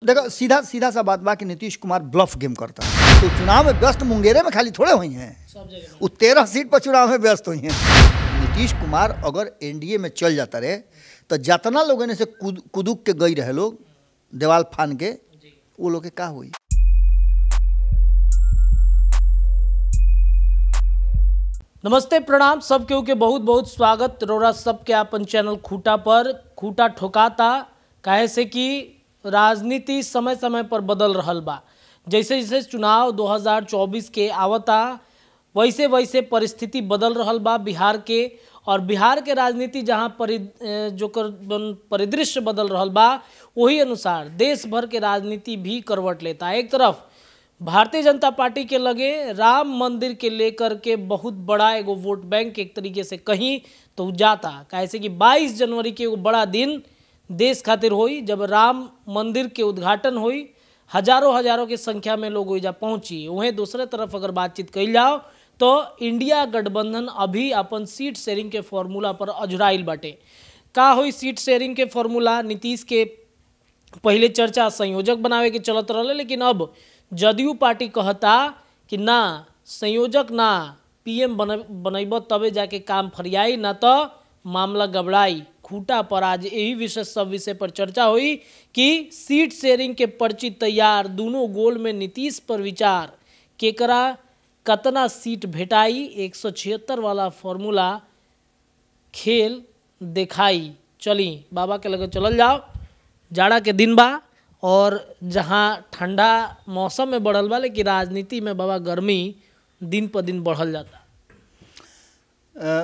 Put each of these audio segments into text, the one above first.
देखो सीधा सीधा सा बात बा कि नीतीश कुमार ब्लफ गेम करता है। तो चुनाव में व्यस्त मुंगेरे में खाली थोड़े हुई हैं, वो 13 सीट पर चुनाव में व्यस्त हुई हैं। नीतीश कुमार अगर एनडीए में चल जाता रहे तो जितना लोगों ने से कुदुक के गई रहे लोग देवाल फान के, वो लोग के का हुई। नमस्ते प्रणाम सब केहू के बहुत बहुत स्वागत रोरा सबके अपन चैनल खूटा पर। खूटा ठोकाता काहे से कि राजनीति समय समय पर बदल रहल बा। जैसे जैसे चुनाव 2024 के आवता वैसे वैसे परिस्थिति बदल रहल बा बिहार के। और बिहार के राजनीति जहाँ परिदृश्य बदल रहल बा वही अनुसार देश भर के राजनीति भी करवट लेता है। एक तरफ भारतीय जनता पार्टी के लगे राम मंदिर के लेकर के बहुत बड़ा एगो वोट बैंक एक तरीके से कहीं तो जाता, कैसे कि 22 जनवरी के एगो बड़ा दिन देश खातिर होई, जब राम मंदिर के उद्घाटन होई, हजारों की संख्या में लोग ओइजा पहुंची। वहीं दूसरे तरफ अगर बातचीत कही जाओ तो इंडिया गठबंधन अभी अपन सीट शेयरिंग के फॉर्मूला पर अजुराइल बाटे। का होई सीट शेयरिंग के फॉर्मूला? नीतीश के पहले चर्चा संयोजक बनावे के चलत रहे, लेकिन अब जदयू पार्टी कहता कि ना संयोजक ना पीएम बनैब तबे जाके काम फरियाई, ना तो मामला गबड़ाई। खूटा पर आज यही विषय सब विषय पर चर्चा हुई कि सीट शेयरिंग के पर्ची तैयार, दोनों गोल में नीतीश पर विचार, केकरा कतना सीट भेटाई, 176 वाला फॉर्मूला खेल दिखाई। चली बाबा के लगे चलल जाओ। जाड़ा के दिन बा और जहाँ ठंडा मौसम में बढ़ल बा, लेकिन राजनीति में बाबा गर्मी दिन पर दिन बढ़ल जाता।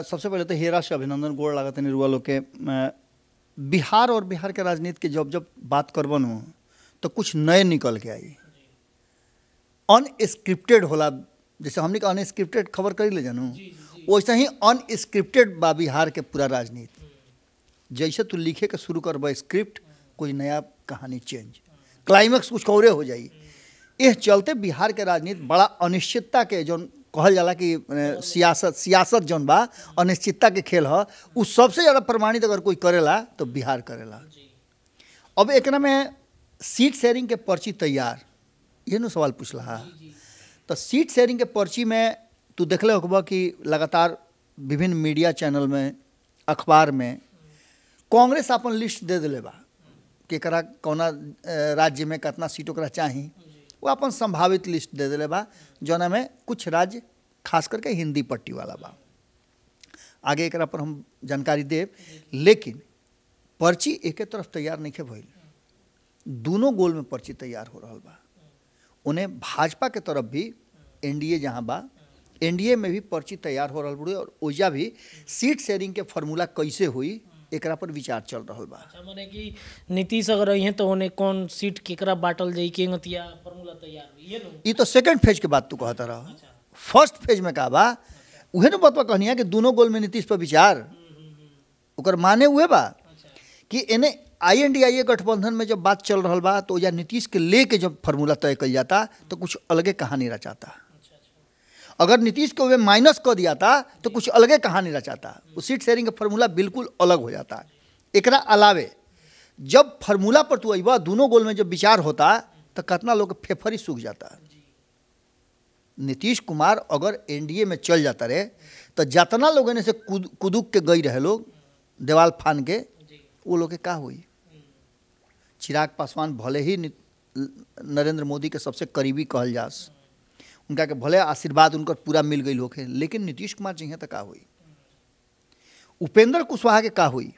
सबसे पहले तो हेरा से अभिनंदन गोड़ लागत निरुआ लोग के। बिहार और बिहार के राजनीति की जब बात करबन हो तो कुछ नए निकल के आई। अनस्क्रिप्टेड होला, जैसे हमने का अनस्क्रिप्टेड खबर करी ले जानू, वैसे ही अनस्क्रिप्टेड बा बिहार के पूरा राजनीति। जैसे तू लिखे के शुरू कर स्क्रिप्ट, कोई नया कहानी चेंज, क्लाइमैक्स कुछ और हो जाई। इस चलते बिहार के राजनीति बड़ा अनिश्चितता के जो कहल जाला कि सियासत जौन बा अनिश्चितता के खेल है, वो सबसे ज़्यादा प्रमाणित अगर कोई करेला तो बिहार करेला। अब एक में सीट शेयरिंग के पर्ची तैयार, ये नो सवाल पूछ रहा। तो सीट शेयरिंग के पर्ची में तू देख ले होगा कि लगातार विभिन्न मीडिया चैनल में, अखबार में कांग्रेस अपन लिस्ट दे दिले बा कि करा कौना राज्य में कितना सीट ओकरा चाही, वो अपन संभावित लिस्ट दे दिले बा, जौना में कुछ राज्य खास करके हिंदी पट्टी वाला बा। आगे एक पर हम जानकारी देव, लेकिन पर्ची एक तरफ तैयार नहीं भइल, दोनों गोल में पर्ची तैयार हो रहा बा। उन्हें भाजपा के तरफ भी एनडीए जहाँ बा, एनडीए में भी पर्ची तैयार हो रहा बड़ी, और ओइजा भी सीट शेयरिंग के फॉर्मूला कैसे हुई एकरा पर विचार चल रहा बा। अच्छा, माने कि नीतीश अगर रही हैं तो उन्हें कौन सीट केकरा बाटल जाई के ngतिया फॉर्मूला तैयार हुई। ये तो सेकंड फेज के बात तू कहता रहा। फर्स्ट फेज में का बा उहे न बतवा कहनी है कि दोनों गोल में नीतीश पर विचार, ओकर माने हुए बा कि इन्हें INDIA गठबंधन में जब बात चल रहा बा तो या नीतीश के लेके जब फार्मूला तय कल जाता तो कुछ अलगे कहानी रचाता। अगर नीतीश को वे माइनस कर दिया था तो कुछ अलगे कहानी रचाता। वो सीट शेयरिंग का फार्मूला बिल्कुल अलग हो जाता। एकरा अलावे जब फार्मूला पर तू अबा दोनों गोल में जब विचार होता तो कितना लोग फेफरी सूख जाता। नीतीश कुमार अगर एनडीए में चल जाता रहे तो जितना लोगों ने से कुदुक के गई रहे लोग देवाल फान के, वो लोग के का हुई। चिराग पासवान भले ही नरेंद्र मोदी के सबसे करीबी कहल जास, उनका के भले आशीर्वाद उनकर पूरा मिल गई होके, लेकिन नीतीश कुमार चाहिए तो का हुई। उपेंद्र कुशवाहा के का हुई,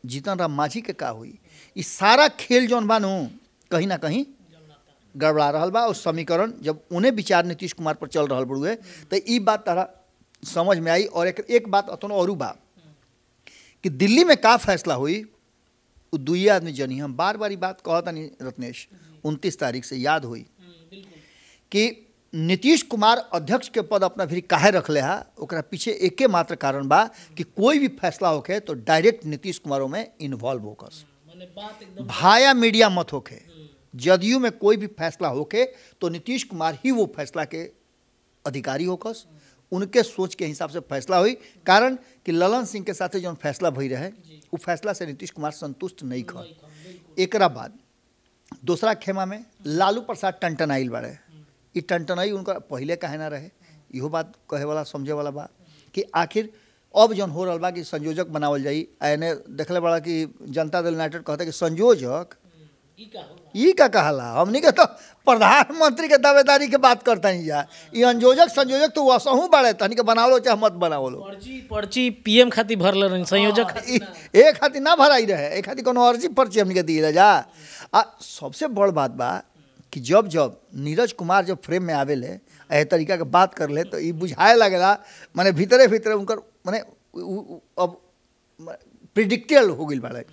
जीतन राम मांझी के का हुई। इस सारा खेल जौन बानू कहीं ना कहीं गड़बड़ा रहा बा। और समीकरण जब उन्हें विचार नीतीश कुमार पर चल रहा बड़ुए तो ये बात तारा समझ में आई। और एक बात अतनो और बा कि दिल्ली में का फैसला हुई वो दुई आदमी जनी। हम बार बार बात कहता नहीं रत्नेश, 29 तारीख से याद हुई कि नीतीश कुमार अध्यक्ष के पद अपना फिर काहे रख ले हा। ओकरा पीछे एके मात्र कारण बा कि कोई भी फैसला होके तो डायरेक्ट नीतीश कुमारों में इन्वॉल्व होकस, भाया मीडिया मत होके। जदयू में कोई भी फैसला होके तो नीतीश कुमार ही वो फैसला के अधिकारी होकस, उनके सोच के हिसाब से फैसला हुई। कारण कि ललन सिंह के साथ जो फैसला भई रहे वो फैसला से नीतीश कुमार संतुष्ट नहीं खा। एकरा बाद दूसरा खेमा में लालू प्रसाद टनटनाइल बाड़े। ई टनटनाई उनका पहले काहे ना रहे, इहो बात कहे वाला समझे वाला बा कि आखिर अब जौन हो रहा बा कि संयोजक बनावल जाई। एने देखले बड़ा कि जनता दल यूनाइटेड कहता कि संयोजक ई का कहला, हमनी के तो प्रधानमंत्री के दावेदारी के बात करता ही जा। ई संयोजक तो वसहू बाड़े, तनी के बनावलो चाहे मत बनावलो। पर्ची पीएम खातिर भरल रही, संयोजक एक खातिर ना भराई रहे, एक खातिर कोनो अर्जी पर्ची हमनी के दिए जा। आ सबसे बड़ बात बा कि जब जब नीरज कुमार जब फ्रेम में आवेले ए तरीका के बात कर ले तो ई बुझाए लगेला माने भीतरे भीतरे उनकर माने अब प्रिडिक्टेबल हो गई बाड़े,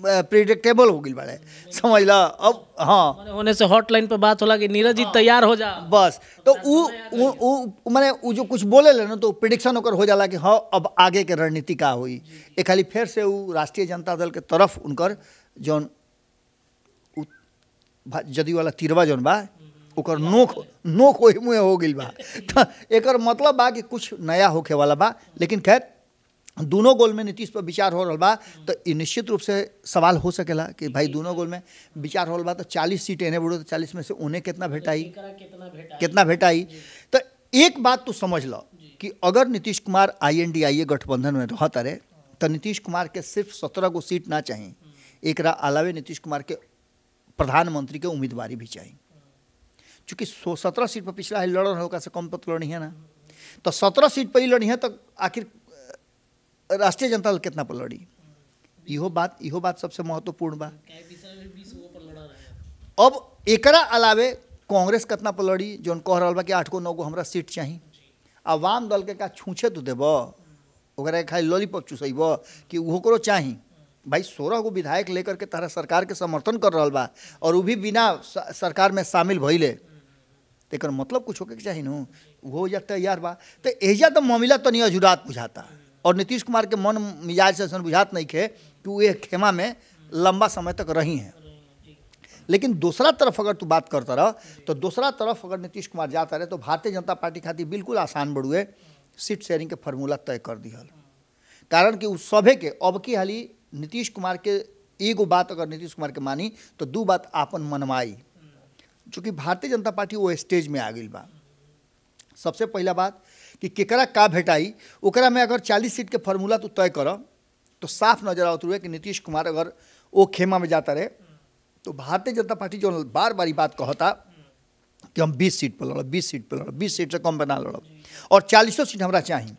प्रिडिक्टेबल हो गई बाड़े, समझ ला। अब हाँ होने से हॉटलाइन पे बात होला कि नीरज जी तैयार हो जा बस, तो उ माने उ जो कुछ बोले ले ना तो प्रिडिक्शन होकर हो जाला कि हाँ अब आगे के रणनीति का हुई। एक खाली फिर से उ राष्ट्रीय जनता दल के तरफ उनकर जौन जदयू वाला तीरवा जौन बा ओकर नोक वही मुँह हो गई बा। तो एकर मतलब बा कि कुछ नया होखे वाला बा। लेकिन खैर दोनों गोल में नीतीश पर विचार हो रहा बा, तो निश्चित रूप से सवाल हो सकेला कि भाई दोनों गोल में विचार हो रहा बा तो 40 सीट एने बढ़ो तो 40 में से उन्हें कितना भेटाई। तो एक बात तो समझ लो कि अगर नीतीश कुमार INDIA गठबंधन में रहता रहे तो नीतीश कुमार के सिर्फ 17 गो सीट ना चाहिए, एक अलावे नीतीश कुमार के प्रधानमंत्री के उम्मीदवारी भी चाहिए। चूँकि 17 सीट पर पिछला लड़ रहा होगा से कम पर लड़ी है ना, तो 17 सीट पर ही लड़ी है तो आखिर राष्ट्रीय जनता दल कितना पर लड़ी। इहो बात सबसे महत्वपूर्ण बा। अब एकरा अलावे कांग्रेस कितना पर लड़ी, जौन कह रहा बा कि 8 गो 9 गो हमरा सीट चाहिए। आवाम दल के का छूछे तू देब, ओकरा खाली लॉलीपॉप चूसब कि ओकरो चाहिए। भाई 16 गो विधायक लेकर के तारा सरकार के समर्थन कर रहा बा और वो भी बिना सरकार में शामिल भइले, तो एकर मतलब कुछ होके चाहिए न, हो जा तैयार बा। तो एजा तो मामला तनी अजुरात बुझाता और नीतीश कुमार के मन मिजाज से ऐसा बुझात नहीं खे कि वो एक खेमा में लंबा समय तक रही हैं। लेकिन दूसरा तरफ अगर तू बात करता रह तो दूसरा तरफ अगर नीतीश कुमार जाता रहे तो भारतीय जनता पार्टी खातिर बिल्कुल आसान बढ़ुए सीट शेयरिंग के फार्मूला तय कर दिहल। कारण कि उस सभे के अब की हाली नीतीश कुमार के एगो बात अगर नीतीश कुमार के मानी तो दू बात आपन मनमाई, चूँकि भारतीय जनता पार्टी वो स्टेज में आ गई बा। सबसे पहला बात कि केकरा का भेटाई, ओकरा में अगर 40 सीट के फार्मूला तू तय कर तो साफ नजर आवत हुए कि नीतीश कुमार अगर वो खेमा में जाता रहे तो भारतीय जनता पार्टी जो बार बार बात कहता कि हम 20 सीट पर लड़ब, 20 सीट पर लड़ब, 20 सीट से कम पर ना लड़ब और 40 सीट हमरा चाहिए।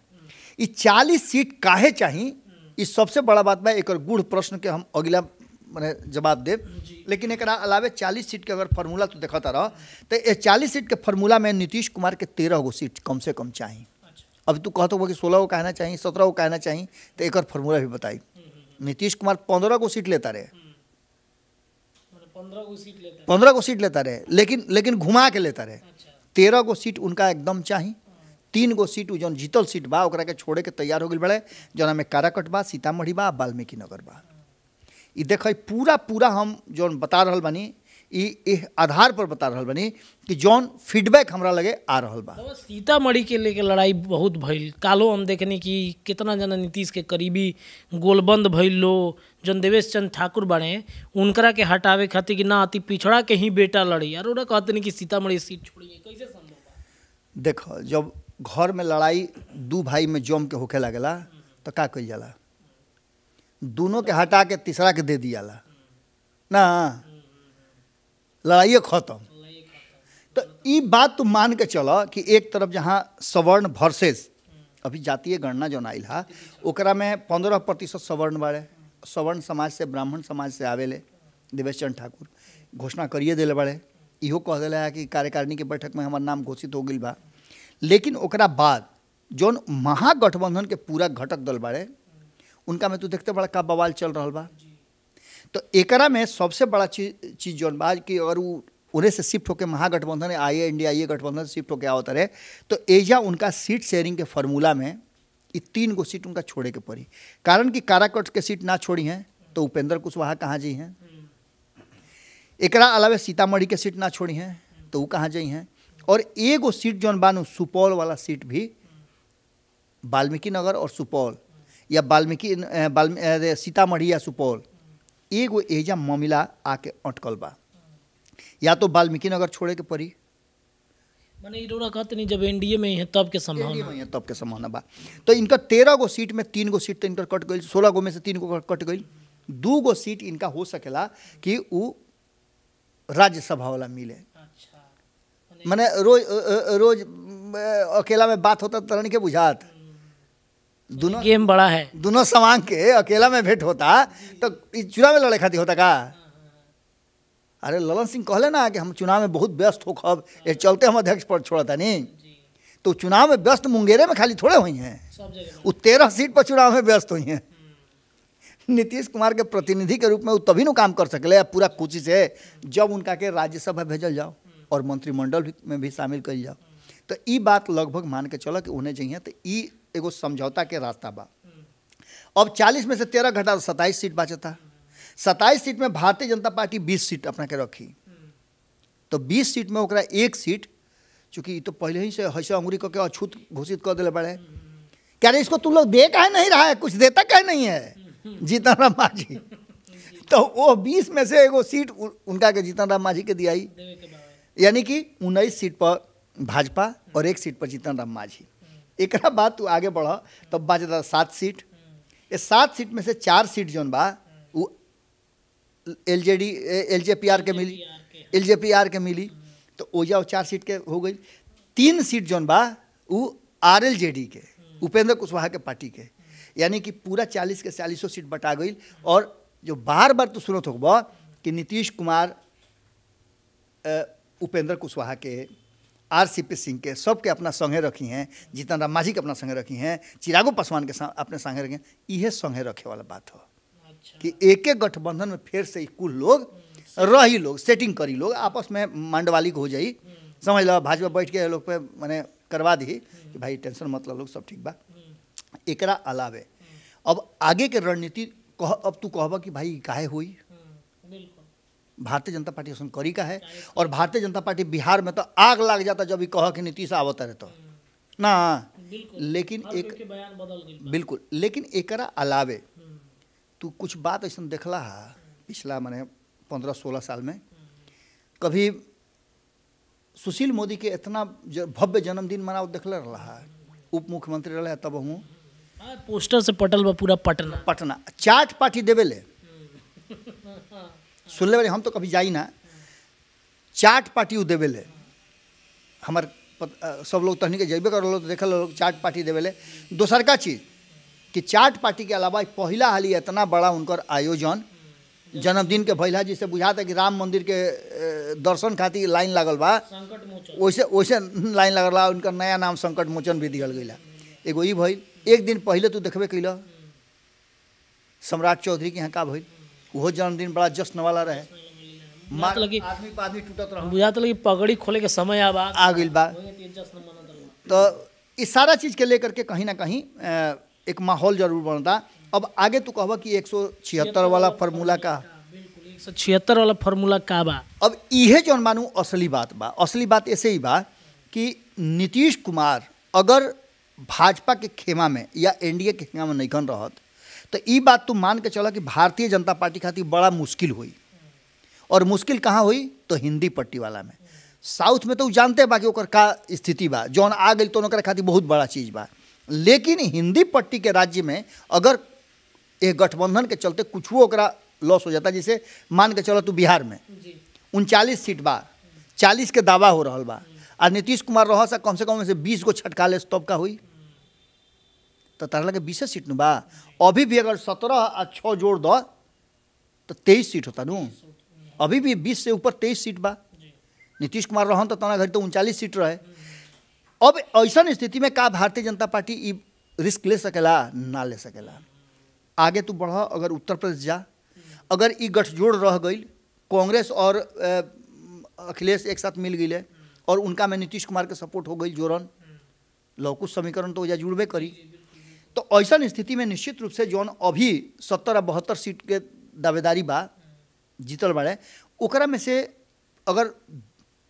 ये 40 सीट काहे चाहिए, इस सबसे बड़ा बात बा। एक गूढ़ प्रश्न के हम अगला मैंने जवाब देव। लेकिन एक अलावे 40 सीट के अगर फार्मूला तो देखता रह तो ये 40 सीट के फार्मूला में नीतीश कुमार के 13 गो सीट कम से कम चाहिए। अब तू कहते हो कि 16 को कहना चाहिए, 17 को कहना चाहिए, तो एक फार्मूला भी बताई। नीतीश कुमार 15 को सीट लेता रहे, 15 को सीट लेता रहे, लेकिन घुमा के लेता रहे। 13 गो सीट उनका एकदम चाहिए। 3 गो सीट जौन जीतल सीट बा ओकरा के छोड़े के तैयार हो गई बड़े, जौना में काराकट बा, सीतामढ़ी बा, वाल्मीकि नगर बा। ये देख पूरा हम जौन बता रहा बानी ये आधार पर बता रहा बानी कि जौन फीडबैक हमरा लगे आ रहा बा। सीतामढ़ी के लेके लड़ाई बहुत भइल, कालो हम देखनी कि कितना जना नीतीश के करीबी गोलबंद भइल लो, जौन देवेश चंद्र ठाकुर बाड़े उनकरा के हटावे खातिर कि ना अति पिछड़ा के ही बेटा लड़ी यार, उन्हें कहते नहीं कि सीतामढ़ी सीट छोड़िए, कैसे संभव बा? देखो जब घर में लड़ाई दू भाई में जम के होखे लगेला तो का कही जाला, दोनों के हटा के तीसरा के दे दियाला ना, लड़ाई खत्म। तो ये बात तुम मान के चलो कि एक तरफ जहाँ सवर्ण वर्सेस अभी जातीय गणना जो आइल है ओकरा में 15% सवर्ण बाड़े, सवर्ण समाज से ब्राह्मण समाज से आवेले। देवेश चंद्र ठाकुर घोषणा करिए दिले बाड़े, इहो कह दिले है कि कार्यकारिणी के बैठक में हमार नाम घोषित हो गई बा। लेकिन ओकरा बाद जौन महागठबंधन के पूरा घटक दल बाड़े उनका में तो देखते बड़ा का बवाल चल रहा बा। तो एकरा में सबसे बड़ा चीज़ जौन बा कि अगर वो उन्हें से शिफ्ट होकर महागठबंधन INDIA गठबंधन से शिफ्ट होकर आवत रहे तो एजा उनका सीट शेयरिंग के फार्मूला में ये 3 गो सीट उनका छोड़े के पड़ी। कारण कि काराकट के सीट ना छोड़ी हैं तो उपेंद्र कुशवाहा कहाँ जी हैं, एकरा अलावे सीतामढ़ी के सीट ना छोड़ी हैं तो वो कहाँ जी हैं, और एगो सीट जौन बानू सुपौल वाला सीट भी वाल्मीकि नगर और सुपौल या सीतामढ़ी या सुपौल एगो एजा मामला आके अटकल बा, या तो वाल्मीकि नगर छोड़े के पड़ी, माने इरोड़ा कहते नहीं जब एनडीए में है तब के संभावना एनडीए में तब के संभावना बा। तो इनका 13 गो सीट में 3 गो सीट तो इनकर कट गई, 16 गो में से 3 गो कट गई, 2 गो सीट इनका हो सकेला कि वो राज्यसभा वाला मिले। अच्छा, माने रोज रोज अकेला में बात होता तरह के बुझात, दोनों गेम बड़ा है। दोनों समांग के अकेला में भेंट होता तो चुनाव में लड़े खातिर होता का। अरे ललन सिंह कहले ना कि हम चुनाव में बहुत व्यस्त हो, खब ये चलते हम अध्यक्ष पद छोड़ता नहीं, तो चुनाव में व्यस्त मुंगेरे में खाली थोड़े हुई हैं, सब जगह वो 13 सीट पर चुनाव में व्यस्त हुई हैं। नीतीश कुमार के प्रतिनिधि के रूप में वो तभी नु काम कर सकले पूरा कुची से जब उनका के राज्यसभा भेजल जाओ और मंत्रिमंडल में भी शामिल कर जाओ। तो ई बात लगभग मान के चलो कि उन्हें चाहिए, तो ई एगो समझौता के रास्ता बा। अब 40 में से 13 घटा 27 सीट बचता, 27 सीट में भारतीय जनता पार्टी 20 सीट अपना के रखी, तो 20 सीट में ओकरा 1 सीट, चूँकि तो पहले ही से हंसा अंगुरी करके अछूत घोषित कर दिले बड़े, क्या रे इसको तुम लोग दे काहे नहीं रहा है, कुछ देता काहे नहीं है जीतन राम मांझी। तो वो 20 में से एगो सीट उनका के जीतन राम मांझी के दियाई, यानी कि 19 सीट पर भाजपा और 1 सीट पर जीतन राम मांझी। एक बात तू आगे बढ़ तब बचता 7 सीट, ये 7 सीट में से 4 सीट जौन बा वो एलजेपीआर के मिली, एलजेपीआर के मिली, तो ओजा 4 सीट के हो गई। 3 सीट जौन बा वो आरएलजेडी के उपेंद्र कुशवाहा के पार्टी के, यानी कि पूरा 40 के 40 सीट बटा गई। और जो बार बार तो सुनत होगा कि नीतीश कुमार उपेंद्र कुशवाहा के, आरसीपी सिंह के, सबके अपना संगे रखी हैं, जीतन राम मांझी के अपना संगे रखी हैं, चिरागो पासवान के अपने संगे रखी हैं, यह संगे रखे वाला बात हो कि एक एक गठबंधन में फिर से कुल लोग रही, लोग सेटिंग करी, लोग आपस में मंडवाली हो जाई, समझ लो भाजपा बैठ के लोग पे मैंने करवा दी कि भाई टेंशन मत लो, लोग सब ठीक बा। एकरा अलावे अब आगे के रणनीति कह, अब तू कहबा कि भाई काहे हुई, भारतीय जनता पार्टी ऐसा करी का है। और भारतीय जनता पार्टी बिहार में तो आग लग जाता जब भी कह कि नीतीश आवत रहे तो ना, लेकिन एक बिल्कुल, लेकिन एकरा अलावे तू कुछ बात ऐसा देखला है पिछला मैंने 15-16 साल में, कभी सुशील मोदी के इतना भव्य जन्मदिन मनाओ देखले रहा है, उप मुख्यमंत्री रहे तब हूँ, पोस्टर से पटल बा पूरा पटना चाट पार्टी देवे ले सुन ले, हम तो कभी जाई ना, चाट पार्टी उ देवे ले, हमार सब लोग तहनी के जैबे कर लो तो देख लो चाट पार्टी देवे ले। दोसर का चीज़ कि चाट पार्टी के अलावा पहला हाली इतना बड़ा उनकर आयोजन जन्मदिन के भैला, जिससे बुझाता कि राम मंदिर के दर्शन खातिर लाइन लागल बा, वैसे वैसे लाइन लागल बा। उनका नया नाम संकट मोचन भी दिहल गई। एगो ई भइल, एक दिन पहले तू देखबे कैल सम्राट चौधरी के यहाँ का भइल, वो जन्मदिन बड़ा जश्न वाला रहे, आदमी पर आदमी टूटत रहा, बुझात लगी पगड़ी खोले के समय आ गई बा। तो इस सारा चीज़ के लेकर के कहीं ना कहीं एक माहौल जरूर बनता। अब आगे तू कहबा कि 176 वाला फार्मूला का, 176 वाला फार्मूला का बा, अब इहे जौन मानू असली बात बा। असली बात ऐसे ही बा कि नीतीश कुमार अगर भाजपा के खेमा में या एनडीए के खेमा में नहीं खन रहत तो ई बात तू मान के चला कि भारतीय जनता पार्टी खातिर बड़ा मुश्किल हुई। और मुश्किल कहाँ हुई तो हिंदी पट्टी वाला में, साउथ में तो जानते बा कि ओकर का स्थिति बा, जौन आ गई तो ओकर खातिर बहुत बड़ा चीज़ बा। लेकिन हिंदी पट्टी के राज्य में अगर एक गठबंधन के चलते कुछ ओकरा लॉस हो जाता, जैसे मान के चलो तू बिहार में 39 सीट बा, 40 के दावा हो रहा बा, और नीतीश कुमार रहा सा कम से कम में से 20 को छटका ले तब का हुई, तो तारा लगे 20 सीट न बा। अभी भी अगर 17 और 6 जोड़ दो तो 23 सीट होता नू, अभी भी 20 से ऊपर 23 सीट बा। नीतीश कुमार रहन तो तना घड़ी तो 39 सीट रहे। अब ऐसा स्थिति में का भारतीय जनता पार्टी ई रिस्क ले सकेला, ना ले सकेला। आगे तू बढ़, अगर उत्तर प्रदेश जा, अगर ई गठजोड़ रह गई, कांग्रेस और अखिलेश एक साथ मिल गई और उनका में नीतीश कुमार के सपोर्ट हो गई जोरन, लौकुश समीकरण तो वजह जुड़बे करी, तो ऐसा स्थिति में निश्चित रूप से जौन अभी 70 और 72 सीट के दावेदारी बा जीतल बाड़े, ओकरा में से अगर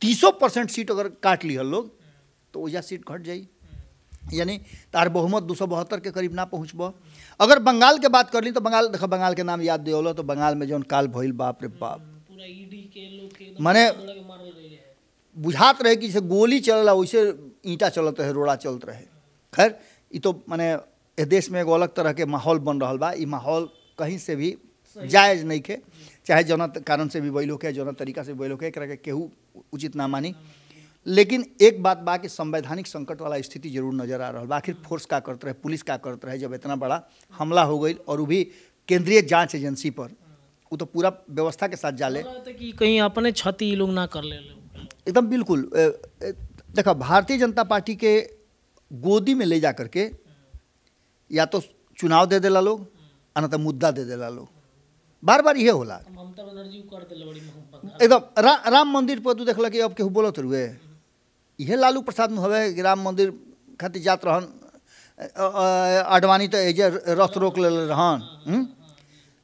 30% सीट अगर काट ली लोग तो वजह सीट घट जाई, यानी तार बहुमत 272 के करीब ना पहुँचब। अगर बंगाल के बात कर ली तो बंगाल, देखो बंगाल के नाम याद दियो तो बंगाल में जौन काल भइल, बाप रे बाप, पूरा ईडी के लोग के एकदम माने दौड़ा के मारल रहे है। बुझात रहे कि जैसे गोली चलला वैसे ईंटा चलत रहे, रोड़ा चलत रहे। खैर ये तो माने ए देश में एगो अलग तरह के माहौल बन रहा बा। ये माहौल कहीं से भी जायज़ नहीं खे, चाहे जौना कारण से भी बैलो के, जौना तरीका से बैलो के, एकरा के केहू उचित ना मानी। लेकिन एक बात बा कि संवैधानिक संकट वाला स्थिति जरूर नजर आ रहा बा। आखिर फोर्स का करते रहे, पुलिस का करते रहे, जब इतना बड़ा हमला हो गई और वो भी केंद्रीय जांच एजेंसी पर, वो तो पूरा व्यवस्था के साथ जाले कि कहीं अपने क्षति ये लोग ना कर ले एकदम बिल्कुल। देखो भारतीय जनता पार्टी के गोदी में ले जा करके या तो चुनाव दे देला लोग, या तो मुद्दा दे देला लोग, बार बार ये होला। ममता बनर्जी कर देले बड़ी मोहब्बत एकदम राम मंदिर पर तू देखल कि अब केहू बोलत रुए, यह लालू प्रसाद में हवे कि राम मंदिर खातिर जात रहन, आडवाणी तो एजे रथ रोक ले रहन।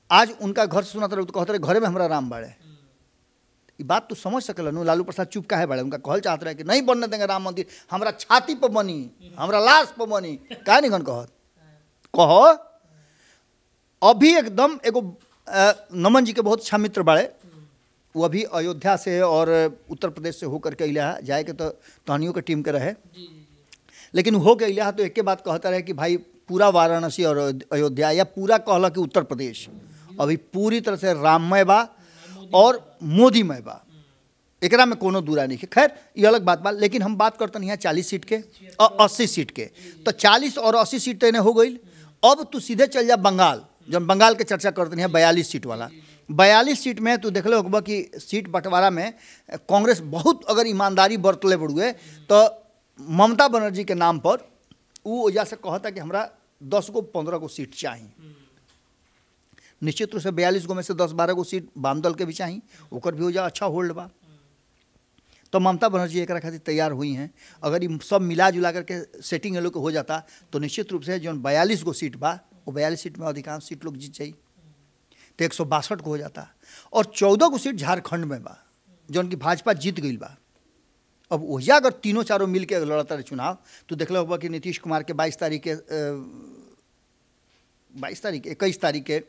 आज उनका घर से सुना तो कहते रहे घरे में हमारा राम बाड़े। ये बात तू समझ सकल नु, लालू प्रसाद चुप काहे बाड़े? उनका कहल चाहत रहे कि नहीं बनने देंगे राम मंदिर, हमारा छाती पर बनी, हमारा लाश पर बनी, काहे नहीं कहत? कहो अभी एकदम एगो नमन जी के बहुत अच्छा मित्र बाड़े, वो अभी अयोध्या से और उत्तर प्रदेश से होकर के अइला जाए के तो टहनियों के टीम के रहे, लेकिन हो के अइला तो एक बात कहता रहे कि भाई पूरा वाराणसी और अयोध्या या पूरा कहला कि उत्तर प्रदेश अभी पूरी तरह से राममय बा और मोदीमय बा, एकरा में कोनो दूरा नहीं है। खैर ये अलग बात बा, लेकिन हम बात करते हैं 40 सीट के और 80 सीट के, तो 40 और 80 सीट तो इन्हें हो गई। अब तू सीधे चल जा बंगाल, जब बंगाल के चर्चा करते हैं 42 सीट वाला, 42 सीट में तू देख लो होगा कि सीट बंटवारा में कांग्रेस बहुत अगर ईमानदारी बरतले बड़ुए तो ममता बनर्जी के नाम पर वो वजह से कहता कि हमरा 10 को 15 को सीट चाहिए। निश्चित रूप से 42 गो में से 10-12 गो सीट वाम दल के भी चाहिए, ओकर भी हो जा अच्छा होल्ड बा। तो ममता बनर्जी एक खातिर तैयार हुई हैं। अगर ये सब मिला जुला करके सेटिंग ये लोग हो जाता तो निश्चित रूप से जो 42 गो सीट बा वो 42 सीट में अधिकांश सीट लोग जीत जाई, तो 162 को हो जाता। और 14 को सीट झारखंड में बा जौन की भाजपा जीत गई बा। अब ओहिजा अगर तीनों चारों मिल के लड़ता रहे चुनाव तो देख लो होगा कि नीतीश कुमार के 21 तारीख के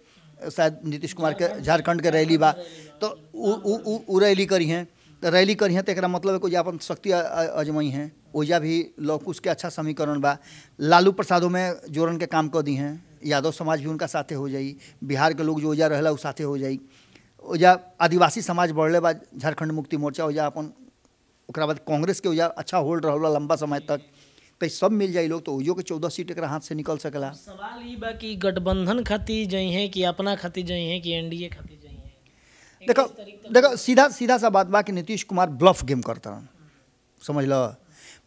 शायद नीतीश कुमार के झारखंड के रैली बा, तो उ रैली करी हैं, तो रैली करी हैं तो एक मतलब है कोई अपन शक्ति अजमई हैं। ओजा भी लौकुश के अच्छा समीकरण बा। लालू प्रसादों में जोड़न के काम कर दी हैं, यादव समाज भी उनका साथे हो जाई, बिहार के लोग जो ओजा रहला उ साथे हो जाई, ओजा आदिवासी समाज बढ़ले बा, झारखंड मुक्ति मोर्चा ओजा अपन, ओकरा बाद कांग्रेस के ओजा अच्छा होल्ड रहला लंबा समय तक, तो सब मिल जाए लोग तो ओजो के 14 सीट एक हाथ से निकल सकेला। सवाल ये बा कि गठबंधन खातिर जई हैं कि अपना खातिर जई हैं कि एनडीए खातिर जई हैं? देखो सीधा सा बात बा कि नीतीश कुमार ब्लफ गेम करता रहन, समझ लो,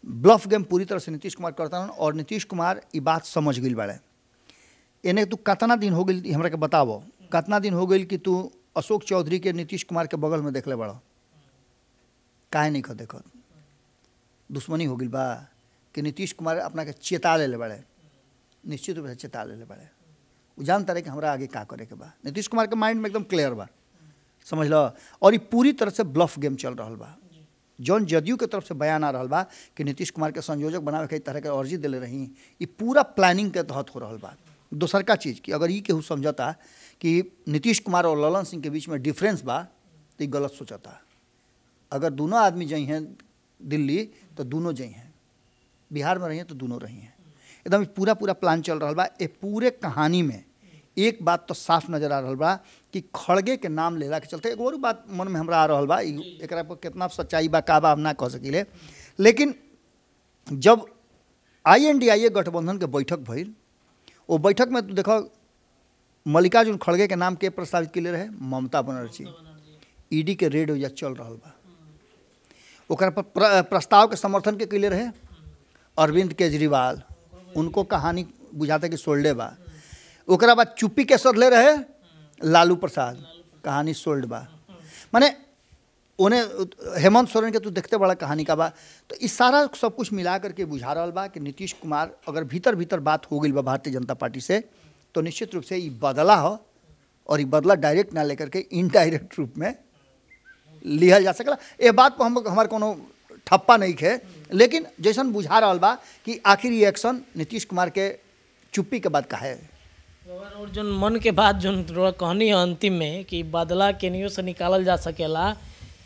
ब्लफ गेम पूरी तरह से नीतीश कुमार करता रहन। और नीतीश कुमार ये बात समझ गई बाड़े। इन्हें तू कितना दिन हो गई हमरा के बतावो, कितना दिन हो गई कि तू अशोक चौधरी के नीतीश कुमार के बगल में देखले बड़ा? काहे नहीं खा देखो? दुश्मनी हो गई बा कि नीतीश कुमार अपना के चेता ले बड़े, निश्चित रूप से चेता ले बड़े। वो जानता रहे कि हमरा आगे का करे के बा। नीतीश कुमार के माइंड में एकदम क्लियर बा, समझ लो। और ये पूरी तरह से ब्लफ गेम चल रहा बा। जौन जदयू के तरफ से बयान आ रहा बा कि नीतीश कुमार के संयोजक बनावे कई तरह के अर्जी दिले रही, ये पूरा प्लानिंग के तहत हो रहा बा। दोसर का चीज़ कि अगर ये केहू समझता कि नीतीश कुमार और ललन सिंह के बीच में डिफरेंस बा तो ये गलत सोचता। अगर दोनों आदमी जई हैं दिल्ली तो दोनों जई हैं, बिहार में रही हैं तो दोनों रही हैं। एकदम पूरा प्लान चल रहा बा। ये पूरे कहानी में एक बात तो साफ नजर आ रहा बा कि खड़गे के नाम लेला के चलते एक और बात मन में हमरा आ रहा बा, एक पर कितना सच्चाई बा का बा हम ना कह सकिले। लेकिन जब INDIA गठबंधन के बैठक भइल, वो बैठक में तो देखो मल्लिकार्जुन खड़गे के नाम के प्रस्तावित के लिए रहे, ममता बनर्जी। ED के रेड वजह चल रहा बा, ओकरा पर प्रस्ताव के समर्थन के लिए रहे अरविंद केजरीवाल, उनको कहानी बुझाता कि सोल्डे बा। ओकरा बाद चुप्पी के सर ले रहे लालू प्रसाद, कहानी सोल्ड बा। माने उन्हें हेमंत सोरेन के तू देखते बड़ा कहानी का बा। तो इस सारा सब कुछ मिला करके बुझा रहा बा कि नीतीश कुमार अगर भीतर बात हो गई बा भारतीय जनता पार्टी से तो निश्चित रूप से ये बदला हो, और ये बदला डायरेक्ट ना लेकर के इनडायरेक्ट रूप में लिया जा सकला। ये बात पर हम हमारे कोनो ठप्पा नहीं है, लेकिन जैसन बुझा रहा बा कि आखिर ये एक्शन नीतीश कुमार के चुप्पी के बाद का है, और जो मन के बात जो कहनी है अंतिम में कि बदला केनियो से निकालल जा सकेला,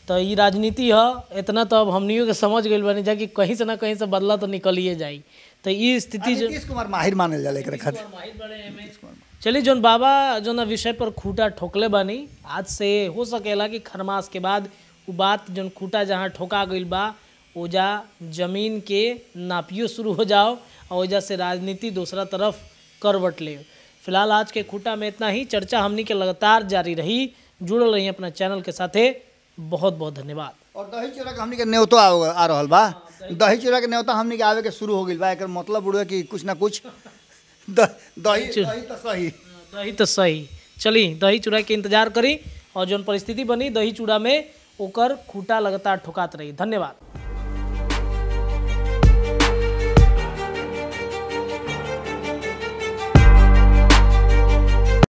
तो ये राजनीति है, इतना तो अब हमनियों के समझ गए बनी जा कि कहीं से ना कहीं से बदला तो निकलिए जाई। तो ये स्थिति जो नीतीश कुमार माहिर मानल जाला एकरा खातिर। चलिए जोन बाबा जो ना विषय पर खूटा ठोकले बानी, आज से हो सकेला कि खरमास के बाद वो बात जोन खूटा जहाँ ठोका गईल बा ओजा जमीन के नापियो शुरू हो जाओ और ओजा से राजनीति दूसरा तरफ करवट ले। फिलहाल आज के खूटा में इतना ही। चर्चा हमनी के लगातार जारी रही। जुड़ल रही अपना चैनल के साथे। बहुत बहुत धन्यवाद। और दही चूड़ा के हमनी के न्योता आ रहल बा। दही चूड़ा के न्योता हमनी के आवे के शुरू हो गइल बा। एकर मतलब उड़े कि कुछ ना कुछ दही तो सही। दही तो सही। चली दही चूड़ा के इंतजार करी और जौन परिस्थिति बनी दही चूड़ा में ओकर खूटा लगातार ठोकात रही। धन्यवाद।